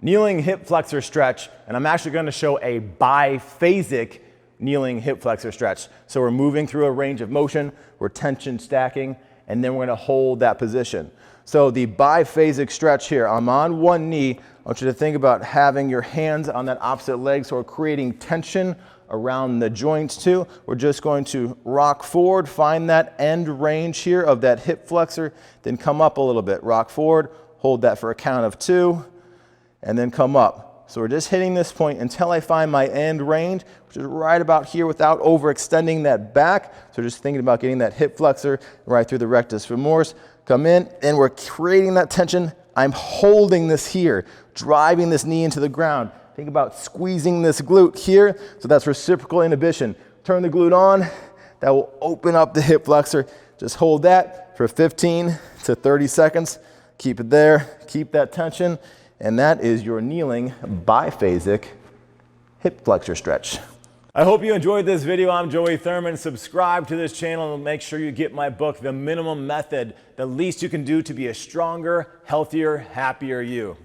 kneeling hip flexor stretch, and I'm actually going to show a biphasic kneeling hip flexor stretch. So we're moving through a range of motion, we're tension stacking, and then we're going to hold that position. So the biphasic stretch here, I'm on one knee. I want you to think about having your hands on that opposite leg, so we're creating tension around the joints too. We're just going to rock forward, find that end range here of that hip flexor, then come up a little bit. Rock forward, hold that for a count of 2, and then come up. So we're just hitting this point until I find my end range, which is right about here without overextending that back. So just thinking about getting that hip flexor right through the rectus femoris. Come in, and we're creating that tension. I'm holding this here, driving this knee into the ground. Think about squeezing this glute here. So that's reciprocal inhibition. Turn the glute on. That will open up the hip flexor. Just hold that for 15 to 30 seconds. Keep it there. Keep that tension. And that is your kneeling biphasic hip flexor stretch. I hope you enjoyed this video. I'm Joey Thurman. Subscribe to this channel and make sure you get my book, The Minimum Method, the least you can do to be a stronger, healthier, happier you.